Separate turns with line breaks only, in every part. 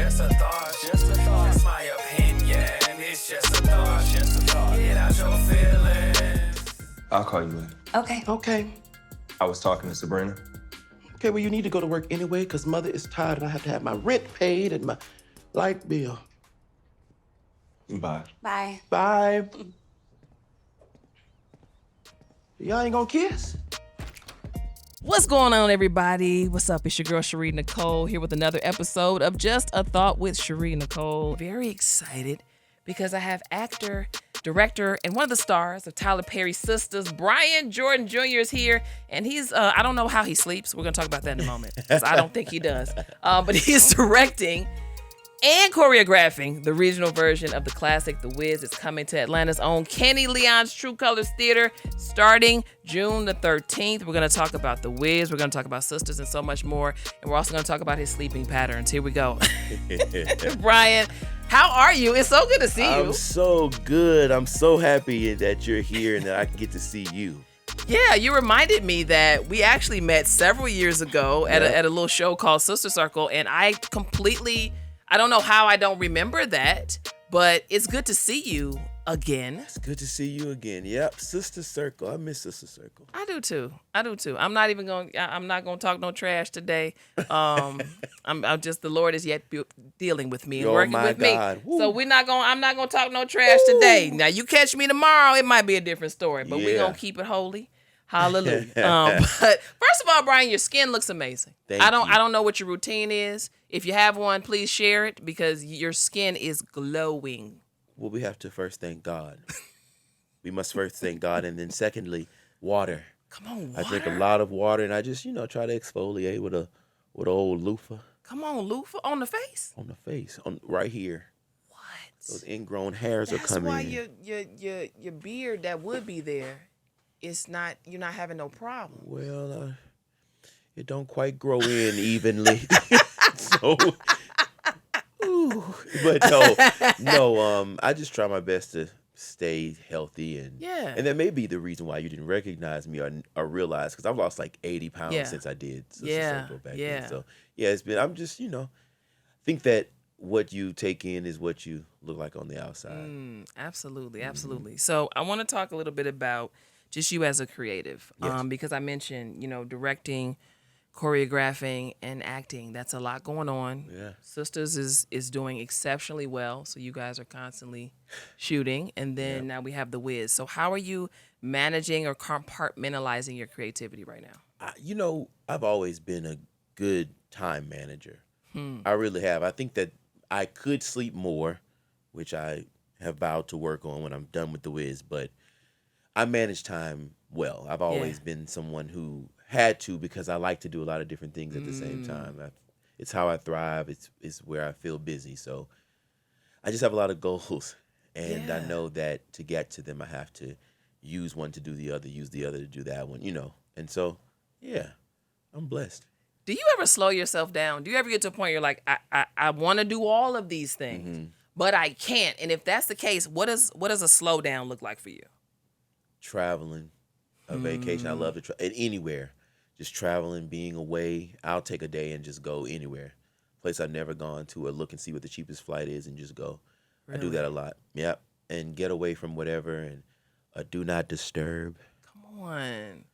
just a thought. Just a thought. It's my opinion. It's just a thought. Just a thought. Get out your feelings.
I'll call you in.
Okay.
I was talking to Sabrina.
Okay, well, you need to go to work anyway, because Mother is tired and I have to have my rent paid and my light bill.
Bye.
Bye. Y'all ain't gonna kiss?
What's going on, everybody? What's up? It's your girl, Sharí Nycole, here with another episode of Just a Thought with Sharí Nycole. Very excited because I have actor, director, and one of the stars of Tyler Perry's Sistas, Brian Jordan Jr. is here. And he's, I don't know how he sleeps. We're going to talk about that in a moment because I don't think he does. But he's directing and choreographing the regional version of the classic The Wiz. It's coming to Atlanta's own Kenny Leon's True Colors Theater starting June the 13th. We're going to talk about The Wiz. We're going to talk about Sistas and so much more. And we're also going to talk about his sleeping patterns. Here we go. Brian, how are you? It's so good to see you.
I'm so good. I'm so happy that you're here and that I can get to see you.
Yeah, you reminded me that we actually met several years ago at a little show called Sister Circle. And I don't know how I don't remember that, but it's good to see you again.
It's good to see you again. Yep, Sister Circle. I miss Sister Circle.
I do too. I'm not going to talk no trash today. I'm just, the Lord is yet dealing with me and working with
God.
me. Woo. So I'm not going to talk no trash today. Now you catch me tomorrow, it might be a different story, but we're going to keep it holy. Hallelujah. But first of all, Brian, your skin looks amazing. I don't know what your routine is. If you have one, please share it because your skin is glowing.
Well, we have to first thank God. We must first thank God, and then secondly, water.
Come on, water.
I drink a lot of water, and I just, try to exfoliate with an old loofah.
Come on, loofah on the face.
On the face, right here.
What?
Those ingrown hairs are coming.
That's why your beard that would be there, you're not having no problem.
Well, it don't quite grow in evenly. So, but no. I just try my best to stay healthy, and that may be the reason why you didn't recognize me or realize, because I've lost like 80 pounds since I did Sister back then. So it's been. I'm just think that what you take in is what you look like on the outside.
Absolutely. So I want to talk a little bit about just you as a creative, because I mentioned directing, choreographing, and acting. That's a lot going on.
Yeah.
Sistas is doing exceptionally well. So you guys are constantly shooting. And then now we have The Wiz. So how are you managing or compartmentalizing your creativity right now?
I've always been a good time manager. I really have. I think that I could sleep more, which I have vowed to work on when I'm done with The Wiz. But I manage time well. I've always been someone who had to, because I like to do a lot of different things at the same time. It's how I thrive. It's where I feel busy. So I just have a lot of goals, and I know that to get to them, I have to use one to do the other, use the other to do that one, And so, I'm blessed.
Do you ever slow yourself down? Do you ever get to a point you're like, I want to do all of these things, but I can't? And if that's the case, what does a slow down look like for you?
Traveling, a vacation. I love to anywhere. Just traveling, being away. I'll take a day and just go anywhere. Place I've never gone to, or look and see what the cheapest flight is and just go. Really? I do that a lot. Yep. And get away from whatever, and do not disturb.
Come on.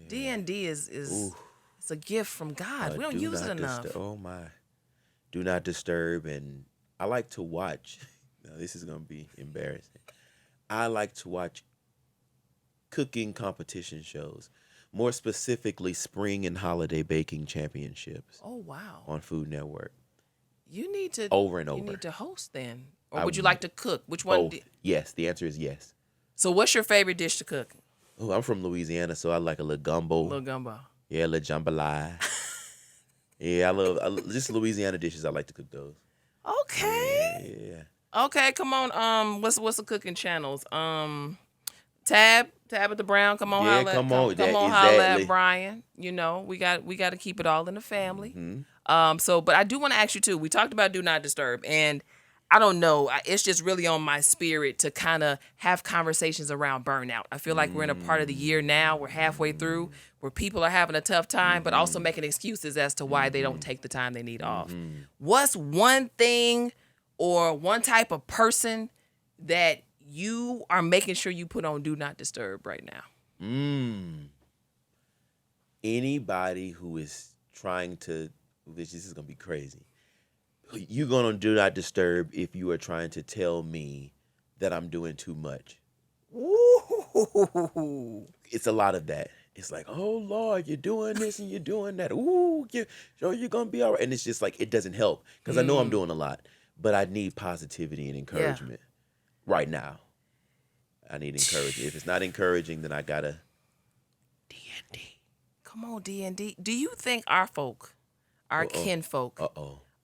D&D is it's a gift from God. We don't use it enough.
Oh my. Do not disturb. And I like to watch. Now this is going to be embarrassing. I like to watch cooking competition shows. More specifically, spring and holiday baking championships.
Oh, wow.
On Food Network.
You need to
over and over.
You need to host then. Or would you like to cook? Which one?
Yes, the answer is yes.
So what's your favorite dish to cook?
Oh, I'm from Louisiana, so I like a little gumbo. Yeah, a little jambalaya. I love just Louisiana dishes. I like to cook those.
Okay. Yeah. Okay, come on. What's the cooking channels? Tabitha Brown, come on, holla at Brian. We got to keep it all in the family.
Mm-hmm.
But I do want to ask you too. We talked about do not disturb, and I don't know. It's just really on my spirit to kind of have conversations around burnout. I feel like we're in a part of the year now, we're halfway through, where people are having a tough time, but also making excuses as to why they don't take the time they need off. What's one thing or one type of person that you are making sure you put on Do Not Disturb right now?
Anybody who is trying to, this is going to be crazy. You're going to Do Not Disturb if you are trying to tell me that I'm doing too much.
Ooh.
It's a lot of that. It's like, oh, Lord, you're doing this and you're doing that. Ooh, you're going to be all right. And it's just like, it doesn't help because I know I'm doing a lot, but I need positivity and encouragement right now. I need encouragement. If it's not encouraging, then I got to D&D.
Come on, D&D. Do you think our folk, our kinfolk,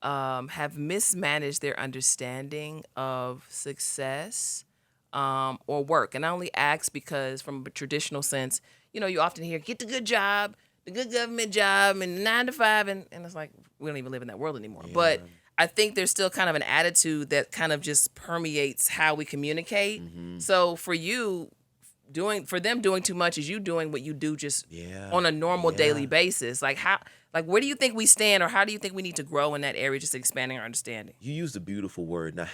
have mismanaged their understanding of success or work? And I only ask because from a traditional sense, you know, you often hear, get the good job, the good government job, and 9 to 5. And it's like, we don't even live in that world anymore. Yeah. But I think there's still kind of an attitude that kind of just permeates how we communicate. So for you, for them doing too much is you doing what you do just on a normal daily basis. Like where do you think we stand, or how do you think we need to grow in that area, just expanding our understanding?
You used a beautiful word, and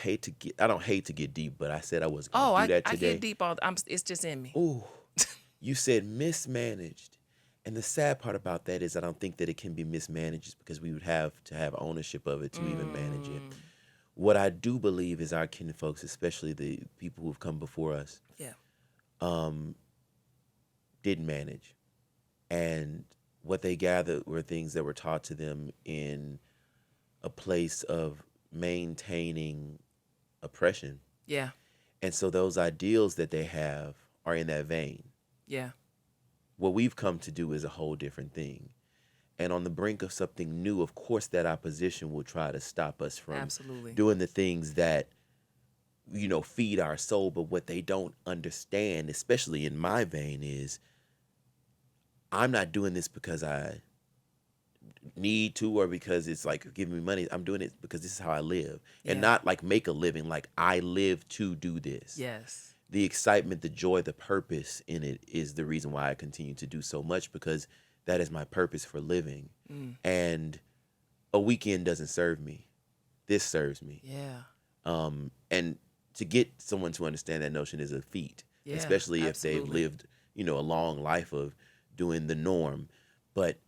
I don't hate to get deep, but I said I wasn't going to do that today.
I get deep it's just in me.
Ooh, you said mismanaged. And the sad part about that is I don't think that it can be mismanaged because we would have to have ownership of it to even manage it. What I do believe is our kinfolks, especially the people who've come before us, didn't manage. And what they gathered were things that were taught to them in a place of maintaining oppression.
Yeah.
And so those ideals that they have are in that vein.
Yeah.
What we've come to do is a whole different thing. And on the brink of something new, of course, that opposition will try to stop us from doing the things that, you know, feed our soul. But what they don't understand, especially in my vein, is I'm not doing this because I need to or because it's like giving me money. I'm doing it because this is how I live. And not like make a living, like I live to do this.
Yes.
The excitement, the joy, the purpose in it is the reason why I continue to do so much, because that is my purpose for living. And a weekend doesn't serve me. This serves me.
Yeah.
And to get someone to understand that notion is a feat, especially if they've lived, you know, a long life of doing the norm. But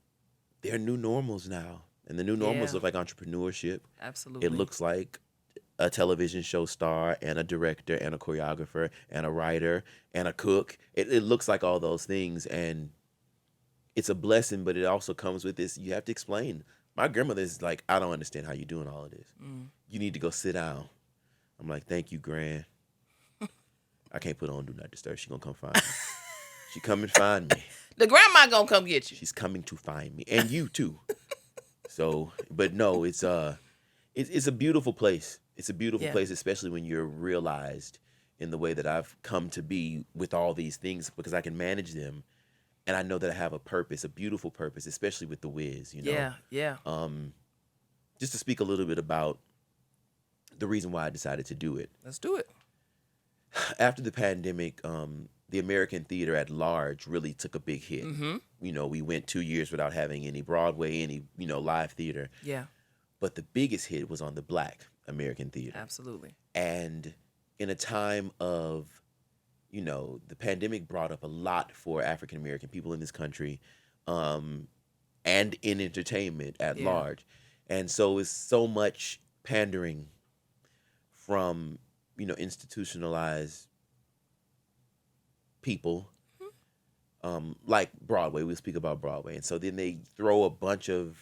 there are new normals now, and the new normals look like entrepreneurship.
Absolutely.
It looks like a television show star and a director and a choreographer and a writer and a cook. It looks like all those things, and it's a blessing, but it also comes with this. You have to explain. My grandmother's like, I don't understand how you're doing all of this. You need to go sit down. I'm like, thank you, Gran. I can't put on Do Not Disturb. She's going to come find me. She come and find me.
The grandma going to come get you.
She's coming to find me. And you, too. So, but no, it's a beautiful place. It's a beautiful place, especially when you're realized in the way that I've come to be with all these things, because I can manage them. And I know that I have a purpose, a beautiful purpose, especially with the Wiz, you know?
Yeah.
Just to speak a little bit about the reason why I decided to do it.
Let's do it.
After the pandemic, the American theater at large really took a big hit. You know, we went 2 years without having any Broadway, any, you know, live theater.
Yeah.
But the biggest hit was on the Black American theater.
Absolutely.
And in a time of, you know, the pandemic brought up a lot for African American people in this country, and in entertainment at large. And so it's so much pandering from, you know, institutionalized people, like Broadway. We'll speak about Broadway. And so then they throw a bunch of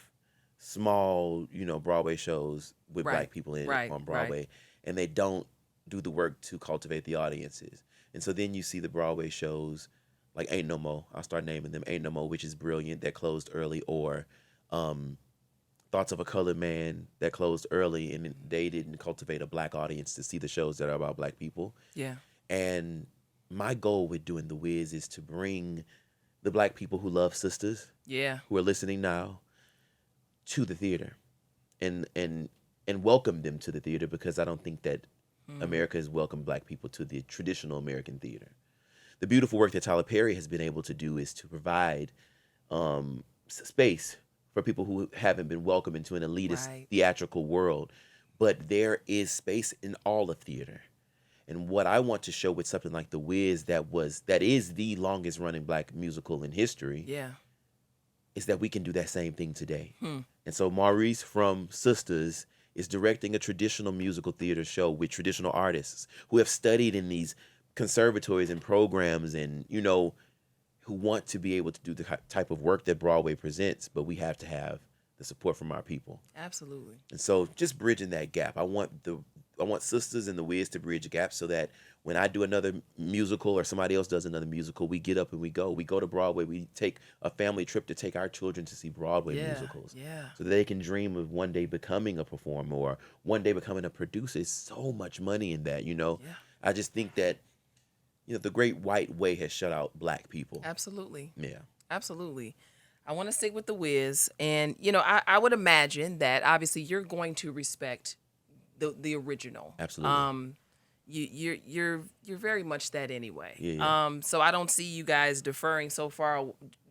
small, you know, Broadway shows with Black people in it on Broadway, and they don't do the work to cultivate the audiences. And so then you see the Broadway shows like Ain't No Mo. I'll start naming them. Ain't No Mo, which is brilliant, that closed early, or Thoughts of a Colored Man, that closed early, and they didn't cultivate a Black audience to see the shows that are about Black people.
Yeah.
And my goal with doing The Wiz is to bring the Black people who love Sistas, who are listening now, to the theater, and and welcome them to the theater, because I don't think that America has welcomed Black people to the traditional American theater. The beautiful work that Tyler Perry has been able to do is to provide space for people who haven't been welcomed into an elitist
Right.
theatrical world. But there is space in all of theater. And what I want to show with something like The Wiz, that is the longest running Black musical in history,
Yeah.
is that we can do that same thing today. And so Maurice from Sisters is directing a traditional musical theater show with traditional artists who have studied in these conservatories and programs, and, you know, who want to be able to do the type of work that Broadway presents, but we have to have the support from our people.
Absolutely.
And so just bridging that gap. I want Sisters and The Wiz to bridge a gap so that when I do another musical or somebody else does another musical, we get up and we go. We go to Broadway. We take a family trip to take our children to see Broadway musicals.
Yeah.
So that they can dream of one day becoming a performer or one day becoming a producer. There's so much money in that, you know.
Yeah.
I just think that, you know, the great white way has shut out Black people.
Absolutely.
Yeah.
Absolutely. I want to stick with The Wiz, and you know, I would imagine that obviously you're going to respect the original.
Absolutely.
You're very much that anyway.
Yeah.
So I don't see you guys deferring so far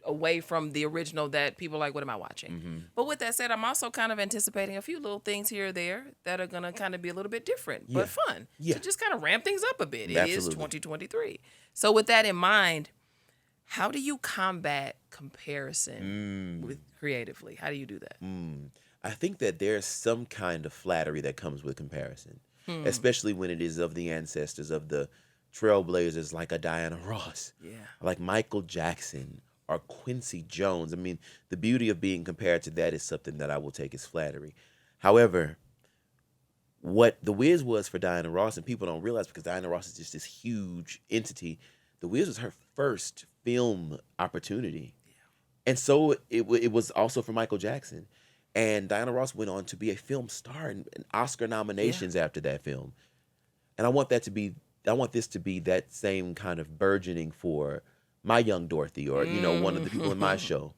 away from the original that people are like, what am I watching?
Mm-hmm.
But with that said, I'm also kind of anticipating a few little things here or there that are gonna kind of be a little bit different, but fun.
Yeah.
To just kind of ramp things up a bit. It is
Absolutely.
2023. So with that in mind, how do you combat comparison with creatively? How do you do that?
I think that there's some kind of flattery that comes with comparison, especially when it is of the ancestors, of the trailblazers like a Diana Ross, like Michael Jackson or Quincy Jones. I mean, the beauty of being compared to that is something that I will take as flattery. However, what The Wiz was for Diana Ross, and people don't realize because Diana Ross is just this huge entity, The Wiz was her first film opportunity. And so it was also for Michael Jackson. And Diana Ross went on to be a film star and Oscar nominations after that film. And I want this to be that same kind of burgeoning for my young Dorothy, or, you know, one of the people in my show.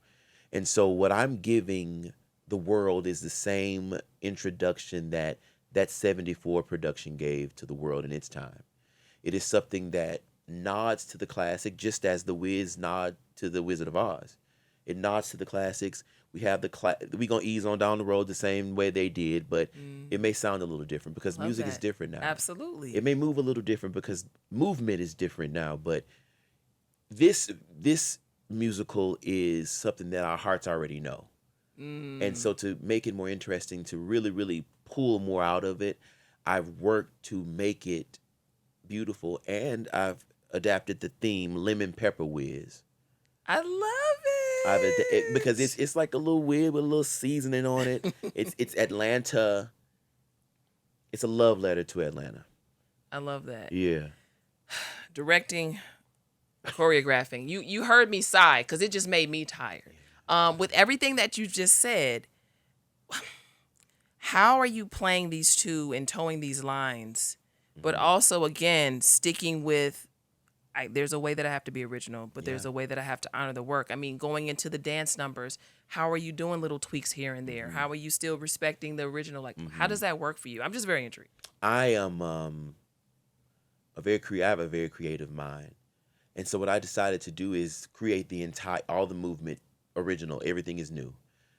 And so what I'm giving the world is the same introduction that 74 production gave to the world in its time. It is something that nods to the classic, just as The Wiz nod to The Wizard of Oz. It nods to the classics. We have we gonna ease on down the road the same way they did, but it may sound a little different because
Love
music is
that.
different now.
Absolutely.
It may move a little different because movement is different now, but this musical is something that our hearts already know. And so to make it more interesting, to really, really pull more out of it, I've worked to make it beautiful, and I've adapted the theme Lemon Pepper Wiz.
I love it.
Because it's like a little whiz with a little seasoning on it. It's Atlanta. It's a love letter to Atlanta.
I love that.
Yeah.
Directing, choreographing. You heard me sigh because it just made me tired. With everything that you just said, how are you playing these two and towing these lines, but also, again, sticking with, there's a way that I have to be original, but there's a way that I have to honor the work. I mean, going into the dance numbers, how are you doing little tweaks here and there? How are you still respecting the original? Like, how does that work for you? I'm just very intrigued.
I am I have a very creative mind. And so what I decided to do is create all the movement original. Everything is new.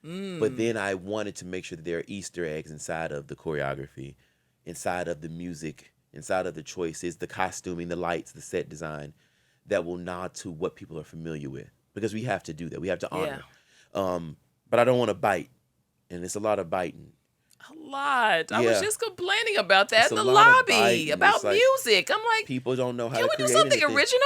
But then I wanted to make sure that there are Easter eggs inside of the choreography, inside of the music, inside of the choices, the costuming, the lights, the set design, that will nod to what people are familiar with. Because we have to do that. We have to honor. But I don't want to bite. And it's a lot of biting.
A lot. I was
Yeah.
just complaining about that
It's
in
a
the
lot of
lobby,
biting.
about
It's like,
music. I'm like,
People don't know how
can
to
we do
create
something
anything.
original,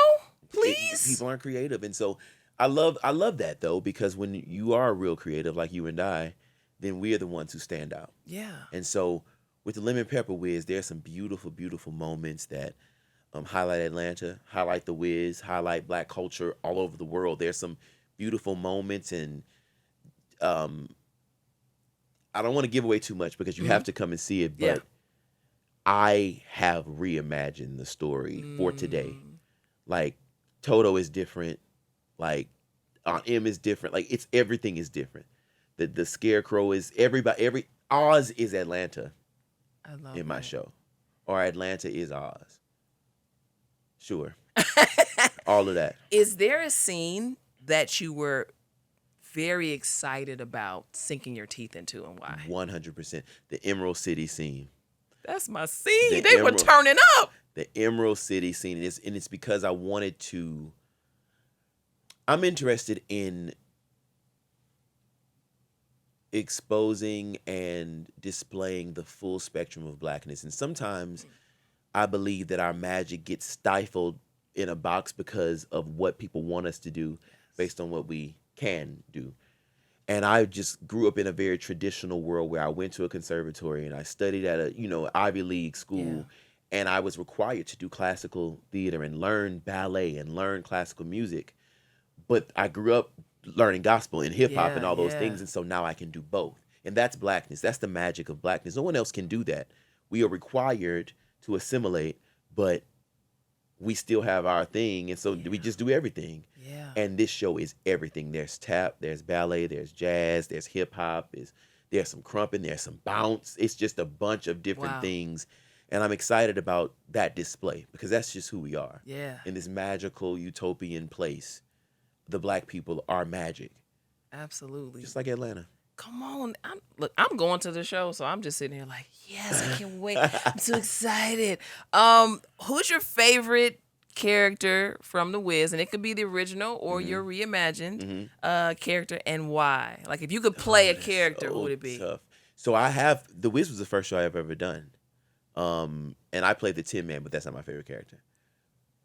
please?
People aren't creative. And so I love that, though, because when you are real creative, like you and I, then we are the ones who stand out.
Yeah.
And so with the Lemon Pepper Wiz, there's some beautiful, beautiful moments that highlight Atlanta, highlight the Wiz, highlight Black culture all over the world. There's some beautiful moments, and I don't want to give away too much because you have to come and see it, but I have reimagined the story for today. Like, Toto is different. Like, Aunt M is different. Like, everything is different. The Scarecrow is everybody. Oz is Atlanta.
love
in my
that.
show. Or Atlanta is Oz. Sure. All of that.
Is there a scene that you were very excited about sinking your teeth into, and why?
100%. The Emerald City scene.
That's my scene.
The
They were
Emerald-
turning up.
The Emerald City scene. And it's because I wanted to. I'm interested in exposing and displaying the full spectrum of Blackness. And sometimes I believe that our magic gets stifled in a box because of what people want us to do based on what we can do. And I just grew up in a very traditional world where I went to a conservatory and I studied at a, Ivy League school. And I was required to do classical theater and learn ballet and learn classical music. But I grew up learning gospel and hip hop and all those things. And so now I can do both. And that's Blackness. That's the magic of Blackness. No one else can do that. We are required to assimilate, but we still have our thing. And so we just do everything.
Yeah.
And this show is everything. There's tap, there's ballet, there's jazz, there's hip hop, there's some crumping, there's some bounce. It's just a bunch of different things. And I'm excited about that display because that's just who we are.
Yeah.
In this magical utopian place, the Black people are magic.
Absolutely.
Just like Atlanta.
Come on. I'm going to the show, so I'm just sitting here like, yes, I can't wait. I'm so excited. Who's your favorite character from The Wiz? And it could be the original or your reimagined character, and why? Like, if you could play a character, who would it be?
Tough. So The Wiz was the first show I've ever done. And I played the Tin Man, but that's not my favorite character.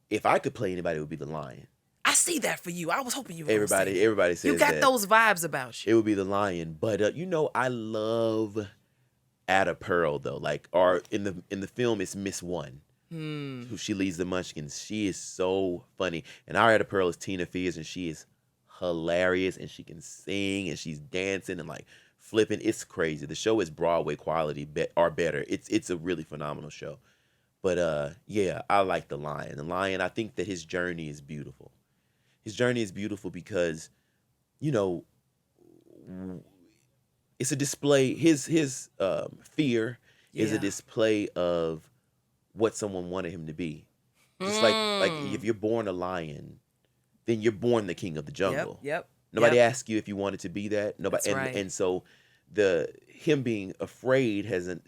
If I could play anybody, it would be the Lion.
I see that for you. I was hoping you were gonna say that.
Everybody says
you got
that.
those vibes about you.
It would be the Lion. But I love Ada Pearl though. Like, or in the film, it's Miss One, who she leads the Munchkins. She is so funny. And our Ada Pearl is Tina Fey's, and she is hilarious, and she can sing, and she's dancing and like flipping. It's crazy. The show is Broadway quality or better. It's a really phenomenal show. But yeah, I like the Lion. The Lion, I think that his journey is beautiful. His journey is beautiful because, it's a display. His fear is a display of what someone wanted him to be. Just like if you're born a lion, then you're born the king of the jungle.
Yep.
Nobody asked you if you wanted to be that. Nobody.
That's right.
And so him being afraid hasn't,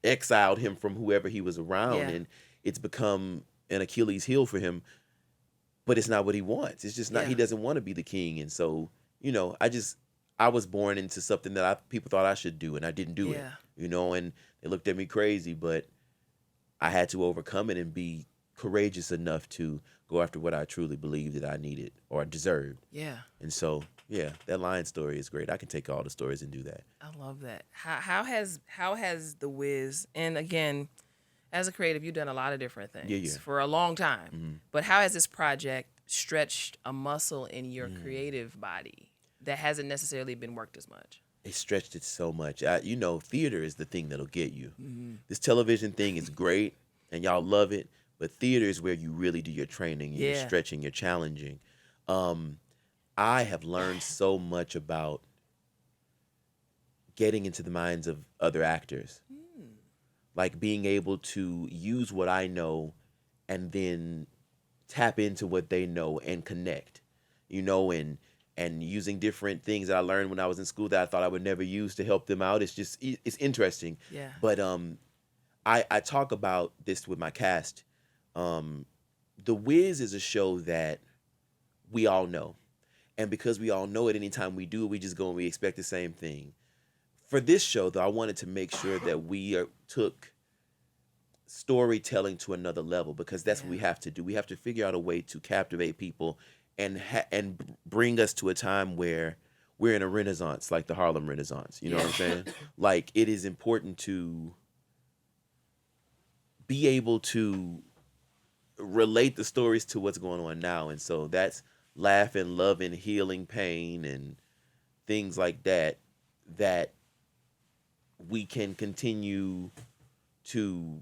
exiled him from whoever he was around, and it's become an Achilles heel for him. But it's not what he wants. It's just not. He doesn't want to be the king, and so I was born into something that people thought I should do, and I didn't do it. And they looked at me crazy, but I had to overcome it and be courageous enough to go after what I truly believed that I needed or deserved.
Yeah.
And so, that Lion story is great. I can take all the stories and do that.
I love that. How has The Wiz, and again, as a creative, you've done a lot of different things for a long time. But how has this project stretched a muscle in your creative body that hasn't necessarily been worked as much?
It stretched it so much. Theater is the thing that'll get you. This television thing is great, and y'all love it. But theater is where you really do your training, your stretching, your challenging. I have learned so much about getting into the minds of other actors. Like being able to use what I know and then tap into what they know and connect, and using different things that I learned when I was in school that I thought I would never use to help them out. It's interesting.
Yeah.
But I talk about this with my cast. The Wiz is a show that we all know. And because we all know it, anytime we do it, we just go and we expect the same thing. For this show, though, I wanted to make sure that we took storytelling to another level, because that's what we have to do. We have to figure out a way to captivate people and bring us to a time where we're in a renaissance, like the Harlem Renaissance. You know what I'm saying? Like, it is important to be able to relate the stories to what's going on now. And so that's laughing, loving, healing pain, and things like that we can continue to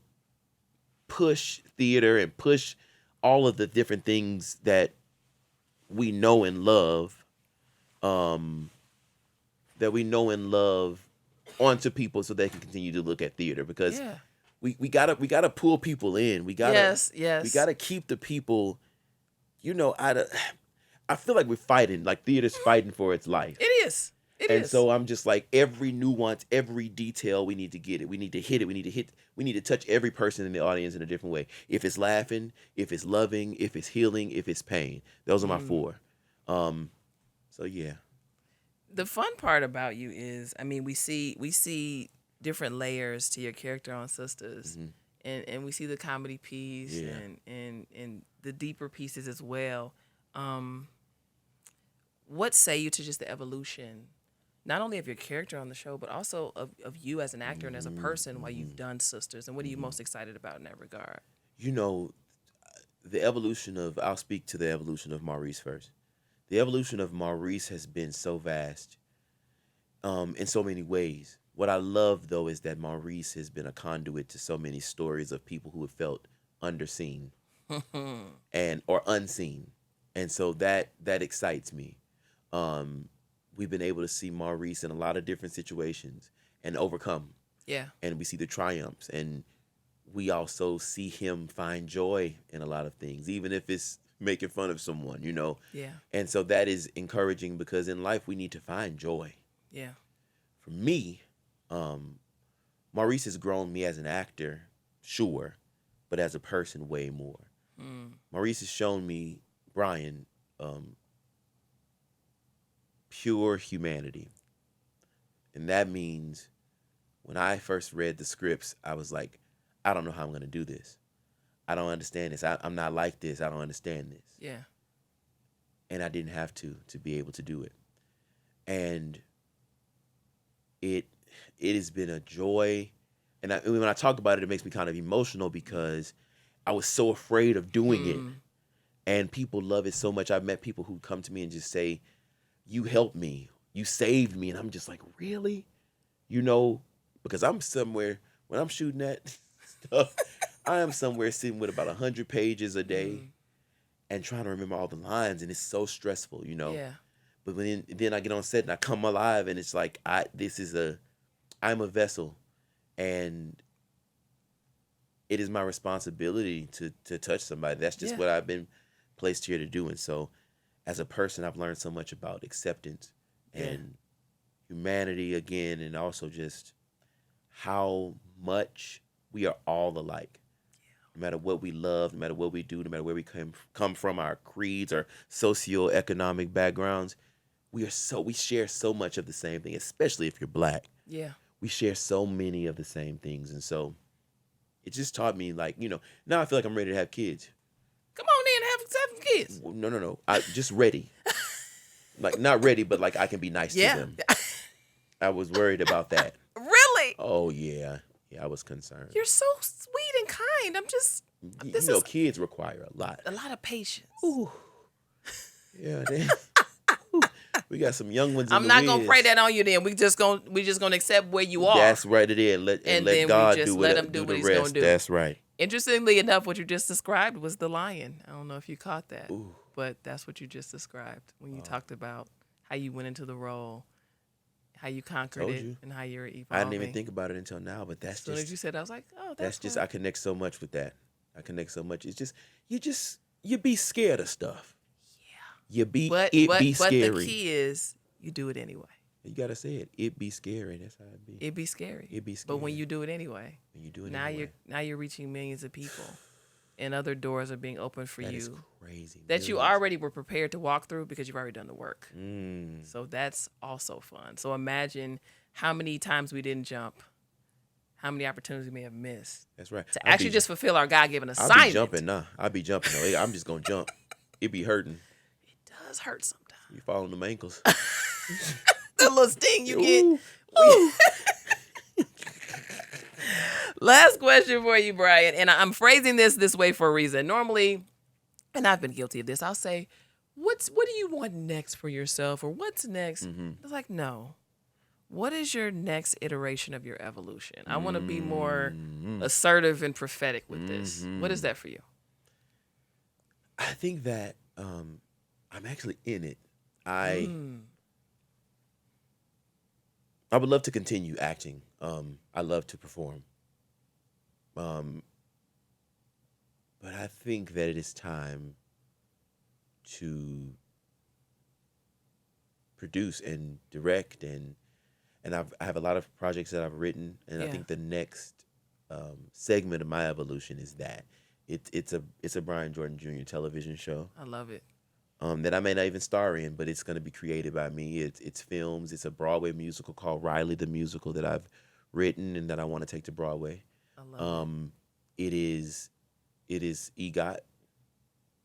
push theater and push all of the different things that we know and love, onto people so they can continue to look at theater, because
Yeah.
we gotta pull people in. We gotta
Yes.
we gotta keep the people, out of. I feel like we're fighting, like theater's fighting for its life.
It is.
And so I'm just like, every nuance, every detail, we need to get it. We need to hit it. We need to touch every person in the audience in a different way. If it's laughing, if it's loving, if it's healing, if it's pain. Those are my 4. So yeah.
The fun part about you is, I mean, we see different layers to your character on Sisters, and we see the comedy piece and the deeper pieces as well. What say you to just the evolution, not only of your character on the show, but also of you as an actor and as a person while you've done Sisters, and what are you most excited about in that regard?
The evolution of, I'll speak to the evolution of Maurice first. The evolution of Maurice has been so vast in so many ways. What I love, though, is that Maurice has been a conduit to so many stories of people who have felt underseen or unseen. And so that excites me. We've been able to see Maurice in a lot of different situations and overcome.
Yeah.
And we see the triumphs. And we also see him find joy in a lot of things, even if it's making fun of someone,
Yeah.
And so that is encouraging, because in life we need to find joy.
Yeah.
For me, Maurice has grown me as an actor, sure, but as a person, way more. Maurice has shown me, Brian, pure humanity. And that means when I first read the scripts, I was like, I don't know how I'm going to do this. I don't understand this. I'm not like this. I don't understand this.
Yeah.
And I didn't have to be able to do it. And it has been a joy. And when I talk about it, it makes me kind of emotional, because I was so afraid of doing it. And people love it so much. I've met people who come to me and just say, you helped me. You saved me. And I'm just like, really? Because I'm somewhere, when I'm shooting that stuff, I am somewhere sitting with about 100 pages a day and trying to remember all the lines. And it's so stressful,
Yeah.
But then I get on set and I come alive, and it's like, I'm a vessel, and it is my responsibility to touch somebody. That's just what I've been placed here to do. And so as a person, I've learned so much about acceptance and humanity again, and also just how much we are all alike. No matter what we love, no matter what we do, no matter where we come from, our creeds, our socioeconomic backgrounds, we share so much of the same thing, especially if you're Black.
Yeah.
We share so many of the same things. And so it just taught me, like, now I feel like I'm ready to have kids.
Come on in, have 7 kids.
No. I just ready. Like, not ready, but like I can be nice to them. I was worried about that.
Really?
Oh, yeah. Yeah, I was concerned.
You're so sweet and kind. This is
kids require a lot.
a lot of patience.
Ooh. Yeah, we got some young ones.
I'm not gonna pray that on you. Then we just gonna accept where you are.
That's right. It is. And let God
let him do what he's
rest.
gonna do.
That's right.
Interestingly enough, what you just described was the lion. I don't know if you caught that,
Ooh.
but that's what you just described when you talked about how you went into the role, how you conquered
Told
it,
you.
and how you're evolving.
I didn't even think about it until now, but that's
as soon as you said, I was like, oh,
that's just
cool.
I connect so much with that. I connect so much. It's just you be scared of stuff. Yeah.
But
be
the
scary.
key is you do it anyway.
You gotta say it. It be scary. That's how it be.
It be scary.
It be scary.
But when you do it anyway, now you're reaching millions of people, and other doors are being opened for
That
you.
is crazy.
That you
Millions.
already were prepared to walk through because you've already done the work. So that's also fun. So imagine how many times we didn't jump, how many opportunities we may have missed.
That's right.
To actually just fulfill our God-given assignment.
I'll be jumping now. I'll be jumping. No, I'm just gonna jump. It be hurting.
It does hurt sometimes.
You falling them ankles.
The little sting you
Ooh.
get. Last question for you, Brian. And I'm phrasing this way for a reason. Normally, and I've been guilty of this, I'll say, what do you want next for yourself? Or what's next? It's like, no. What is your next iteration of your evolution? I want to be more assertive and prophetic with this. What is that for you?
I think that I'm actually in it. I would love to continue acting. I love to perform. But I think that it is time to produce and direct, and I have a lot of projects that I've written, and I think the next segment of my evolution is that it's a Brian Jordan Jr. television show.
I love it.
That I may not even star in, but it's going to be created by me. It's films. It's a Broadway musical called Riley the Musical that I've written and that I want to take to Broadway.
I love
it. It is EGOT.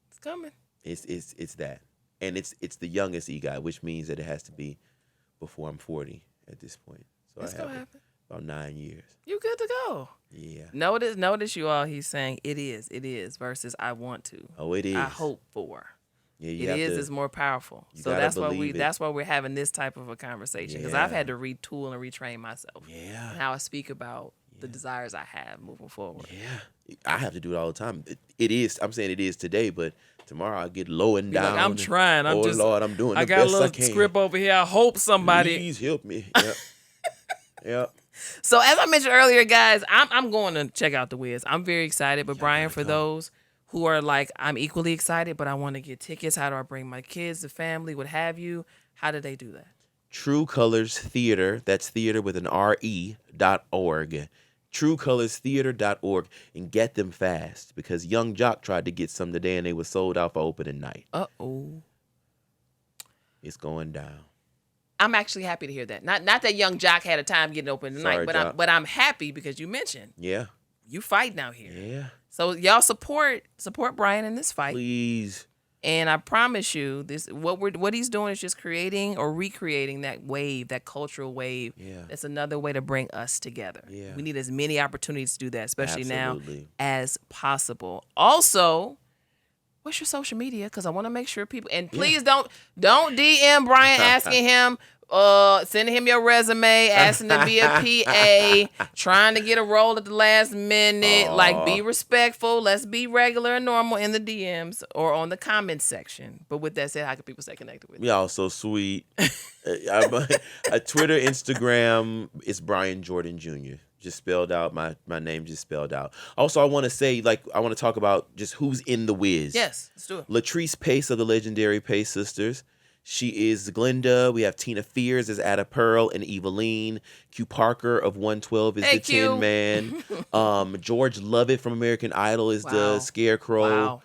It's coming.
It's that, and it's the youngest EGOT, which means that it has to be before I'm 40 at this point. So
It's gonna happen.
About 9 years.
You good to go.
Yeah.
Notice you all. He's saying it is versus I want to.
Oh, it is.
I hope for.
Yeah,
It is more powerful. So that's why we're having this type of a conversation, because I've had to retool and retrain myself.
Yeah.
And how I speak about the desires I have moving forward.
Yeah. I have to do it all the time. It is. I'm saying it is today, but tomorrow I'll get low and down.
Like, I'm trying.
Oh, Lord, I'm doing the best I can.
I got a little script over here. I hope somebody.
Please help me. Yep. Yep.
So as I mentioned earlier, guys, I'm going to check out The Wiz. I'm very excited. But Brian, for those who are like, I'm equally excited, but I want to get tickets. How do I bring my kids, the family, what have you? How do they do that?
True Colors Theater. That's theater with an RE.org. TrueColorsTheater.org, and get them fast, because Young Jock tried to get some today and they were sold out for opening night.
Uh-oh.
It's going down.
I'm actually happy to hear that. Not that Young Jock had a time getting open tonight, but I'm happy because you mentioned you fighting out here.
Yeah.
So y'all support Brian in this fight.
Please.
And I promise you, this what he's doing is just creating or recreating that wave, that cultural wave.
Yeah.
That's another way to bring us together.
Yeah.
We need as many opportunities to do that, especially
Absolutely.
now as possible. Also, what's your social media? Because I want to make sure people, and please don't DM Brian asking him, sending him your resume, asking to be a PA, trying to get a role at the last minute. Like, be respectful. Let's be regular and normal in the DMs or on the comments section. But with that said, how can people stay connected with you?
Y'all so sweet. Twitter, Instagram, it's Brian Jordan Jr. Just spelled out. My name just spelled out. Also, I want to say, I want to talk about just who's in The Wiz.
Yes, let's do it.
Latrice Pace of the legendary Pace Sisters. She is Glinda. We have Tina Fears as Ada Pearl and Eveline. Q Parker of 112 is the Tin Man. George Lovett from American Idol is the Scarecrow.
Wow.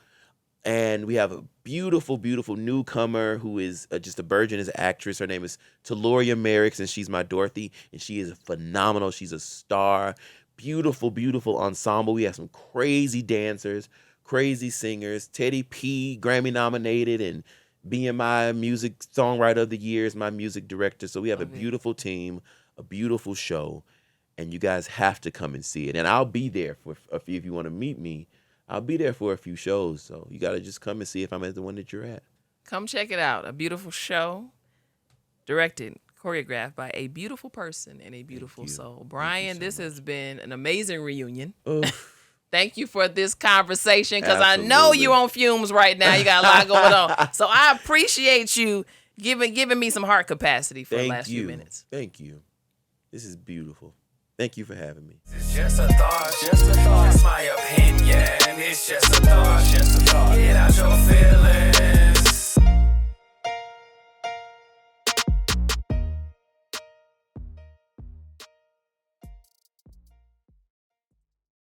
And we have a beautiful, beautiful newcomer who is just a burgeoning actress. Her name is Taloria Merricks, and she's my Dorothy. And she is phenomenal. She's a star. Beautiful, beautiful ensemble. We have some crazy dancers, crazy singers. Teddy P, Grammy nominated, and BMI Music Songwriter of the Year is my music director. So we have a beautiful team, a beautiful show, and you guys have to come and see it. And I'll be there for a few. If you want to meet me, I'll be there for a few shows. So you got to just come and see if I'm at the one that you're at.
Come check it out. A beautiful show, directed, choreographed by a beautiful person and a beautiful soul. Brian, this has been an amazing reunion. Thank you for this conversation, because I know you're on fumes right now. You got a lot going on. So I appreciate you giving me some heart capacity for the last few minutes.
Thank you. This is beautiful. Thank you for having me.
It's just a thought, it's my opinion. It's just a thought,